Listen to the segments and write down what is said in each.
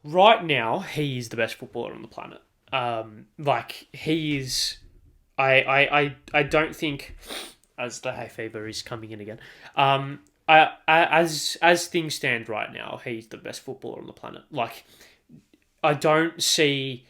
right now, he is the best footballer on the planet. He is. I don't think, as the hay fever is coming in again. As things stand right now, he's the best footballer on the planet. I don't see.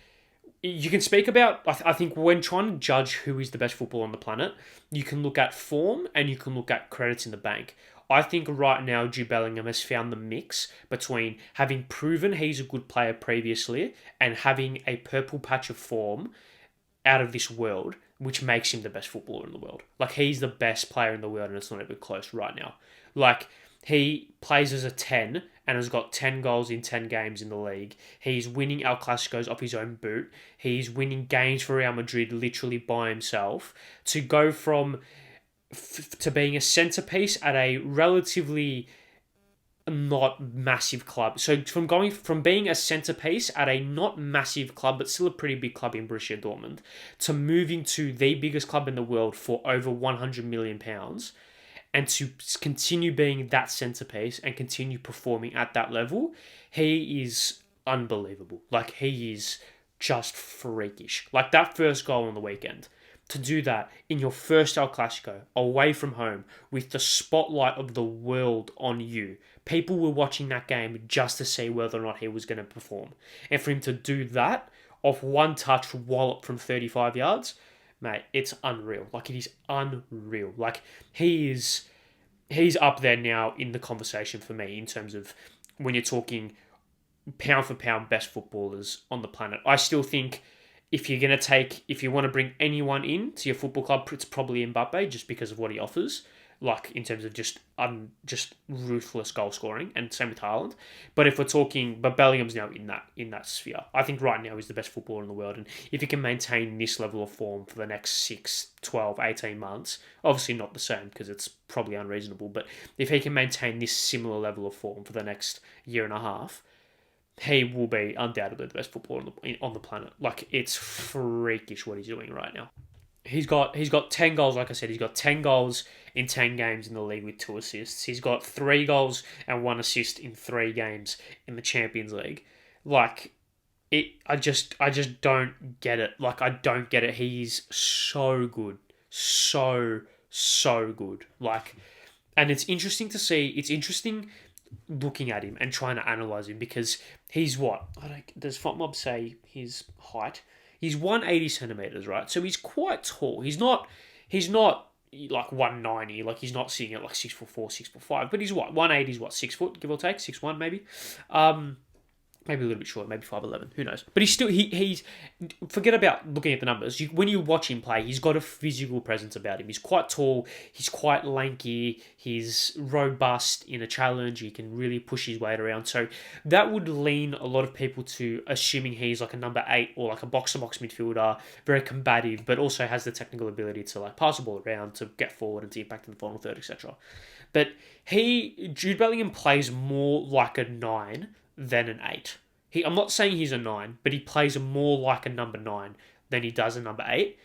You can speak about. I think when trying to judge who is the best footballer on the planet, you can look at form and you can look at credits in the bank. I think right now Jude Bellingham has found the mix between having proven he's a good player previously and having a purple patch of form out of this world, which makes him the best footballer in the world. He's the best player in the world, and it's not even close right now. He plays as a 10 and has got 10 goals in 10 games in the league. He's winning El Clasicos off his own boot. He's winning games for Real Madrid literally by himself. To go from to being a centerpiece at a relatively not massive club. So from going from being a centerpiece at a not massive club, but still a pretty big club in Borussia Dortmund, to moving to the biggest club in the world for over £100 million, and to continue being that centerpiece and continue performing at that level, he is unbelievable. He is just freakish. That first goal on the weekend. To do that in your first El Clasico, away from home, with the spotlight of the world on you. People were watching that game just to see whether or not he was going to perform. And for him to do that off one touch wallop from 35 yards, mate, it's unreal. It is unreal. He's up there now in the conversation for me in terms of when you're talking pound for pound best footballers on the planet. I still think if you want to bring anyone in to your football club, it's probably Mbappe just because of what he offers, in terms of just ruthless goal scoring, and same with Haaland. But Bellingham's now in that sphere. I think right now he's the best footballer in the world, and if he can maintain this level of form for the next 6, 12, 18 months, obviously not the same because it's probably unreasonable, but if he can maintain this similar level of form for the next year and a half, he will be undoubtedly the best footballer on the planet. It's freakish what he's doing right now. He's got 10 goals, like I said. He's got 10 goals in 10 games in the league with 2 assists. He's got 3 goals and 1 assist in 3 games in the Champions League. I just don't get it. I don't get it. He's so good. So good. And it's interesting to see. It's interesting looking at him and trying to analyze him because he's what? Does FontMob say his height? He's 180 centimeters, right? So he's quite tall. He's not 190. He's not sitting at 6'4", 6'5", but he's what? 180 is what? 6 foot, give or take, 6'1" maybe. Maybe a little bit short, maybe 5'11", who knows? But he's still, he's forget about looking at the numbers. When you watch him play, he's got a physical presence about him. He's quite tall, he's quite lanky, he's robust in a challenge, he can really push his weight around. So that would lean a lot of people to assuming he's a number 8 or a box-to-box midfielder, very combative, but also has the technical ability to pass the ball around, to get forward and to impact in the final third, etc. But Jude Bellingham plays more like a 9 than an 8. I'm not saying he's a 9, but he plays more like a number 9 than he does a number 8.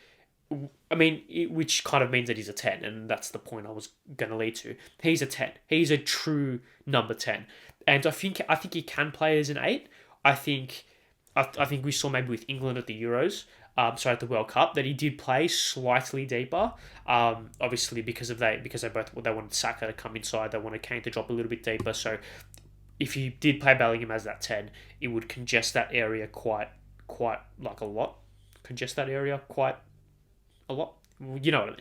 Which kind of means that he's a 10, and that's the point I was going to lead to. He's a 10. He's a true number 10. And I think he can play as an 8. I think we saw maybe with England at the Euros, at the World Cup, that he did play slightly deeper. Obviously because they wanted Saka to come inside, they wanted Kane to drop a little bit deeper. So if you did play Bellingham as that 10, it would congest that area quite a lot. Congest that area quite a lot. You know what I mean?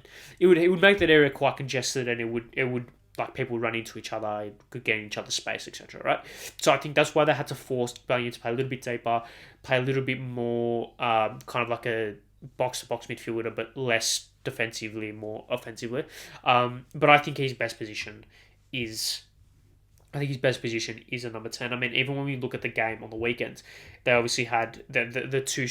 It would make that area quite congested, and it would people run into each other, could get in each other's space, etc. Right? So I think that's why they had to force Bellingham to play a little bit deeper, play a little bit more kind of like a box-to-box midfielder, but less defensively, more offensively. But I think his best position is a number 10. Even when we look at the game on the weekend, they obviously had the two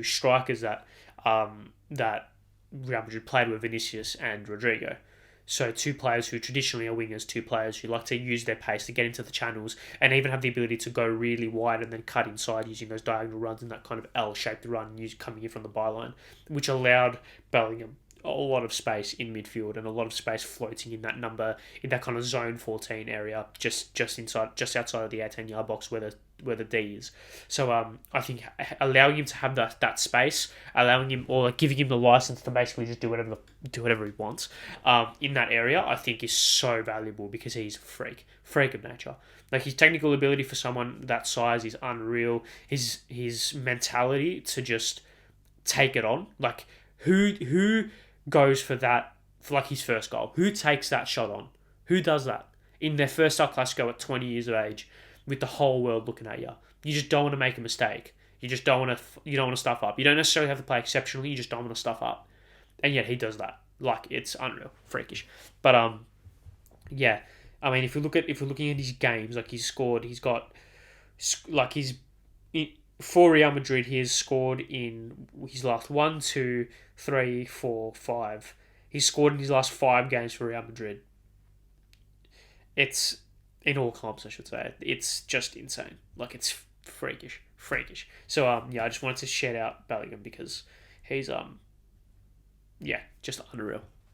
strikers that Real Madrid played with, Vinicius and Rodrigo. So 2 players who traditionally are wingers, 2 players who like to use their pace to get into the channels and even have the ability to go really wide and then cut inside using those diagonal runs and that kind of L-shaped run coming in from the byline, which allowed Bellingham a lot of space in midfield and a lot of space floating in that kind of zone 14 area, just outside of the 18-yard box where the D is. So I think allowing him to have that space, allowing him or giving him the license to basically just do whatever he wants in that area, I think is so valuable because he's a freak of nature. Like his technical ability for someone that size is unreal. His mentality to just take it on. Like who goes for that for like his first goal? Who takes that shot on? Who does that in their first El Clasico at 20 years of age with the whole world looking at you? You just don't want to make a mistake. You just don't want to stuff up. You don't necessarily have to play exceptionally. You just don't want to stuff up. And yet he does that. Like it's unreal, freakish. But yeah. I mean, if we're looking at his games, like he's got like for Real Madrid, he has scored in his last 1, 2, 3, 4, 5. He's scored in his last 5 games for Real Madrid. It's in all comps, I should say. It's just insane. Like it's freakish. So yeah, I just wanted to shout out Bellingham because he's just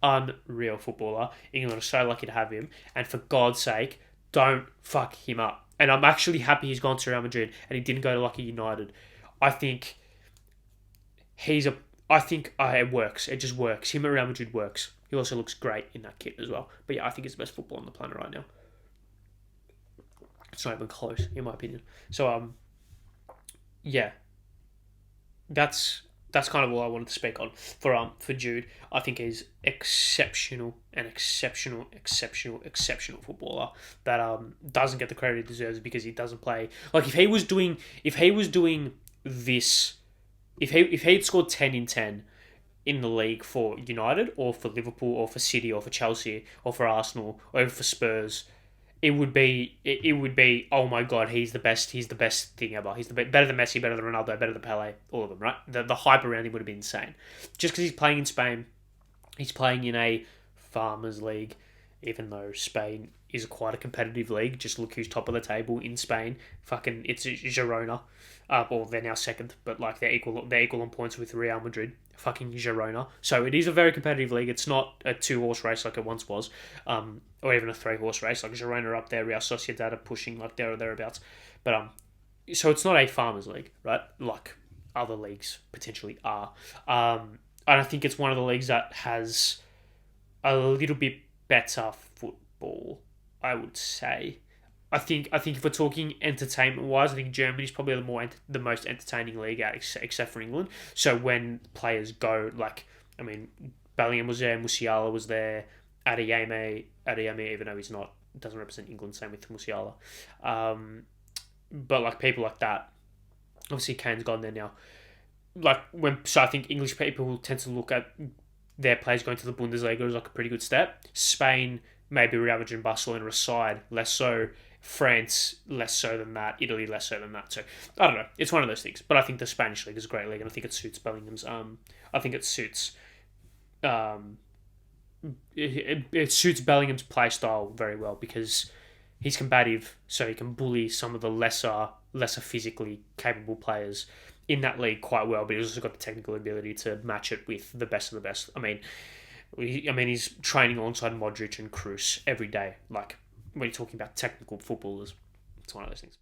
unreal footballer. England are so lucky to have him, and for God's sake, don't fuck him up. And I'm actually happy he's gone to Real Madrid and he didn't go to Lucky United. I think it works. It just works. Him at Real Madrid works. He also looks great in that kit as well. But yeah, I think he's the best footballer on the planet right now. It's not even close, in my opinion. So yeah, that's kind of all I wanted to speak on for Jude. I think he's exceptional footballer that doesn't get the credit he deserves because he doesn't play. Like if he was doing this, if he had scored 10 in 10 in the league for United or for Liverpool or for City or for Chelsea or for Arsenal or even for Spurs, it would be oh my god, he's the best thing ever. He's better than Messi, better than Ronaldo, better than Pele, all of them, right? The hype around him would have been insane. Just because he's playing in Spain, he's playing in a farmers league, even though Spain is quite a competitive league. Just look who's top of the table in Spain. Fucking it's Girona. Or they're now second, but like they're equal on points with Real Madrid. Fucking Girona. So it is a very competitive league. It's not a 2-horse race like it once was, or even a 3-horse race. Like Girona are up there, Real Sociedad are pushing like there or thereabouts. But so it's not a farmers league, right? Like other leagues potentially are. And I think it's one of the leagues that has a little bit better football, I would say. I think if we're talking entertainment wise, I think Germany's probably the most entertaining league out except for England. So when players go, like, I mean, Bellingham was there, Musiala was there, Adeyemi, even though doesn't represent England, same with Musiala. But like people like that, obviously Kane's gone there now. So I think English people tend to look at their players going to the Bundesliga as like a pretty good step. Spain, maybe Real Madrid and Barcelona aside, less so. France, less so than that. Italy, less so than that. So, I don't know. It's one of those things. But I think the Spanish league is a great league, and I think it suits Bellingham's... it suits Bellingham's play style very well because he's combative, so he can bully some of the lesser physically capable players in that league quite well, but he's also got the technical ability to match it with the best of the best. I mean, he's training alongside Modric and Kroos every day. Like, when you're talking about technical footballers, it's one of those things.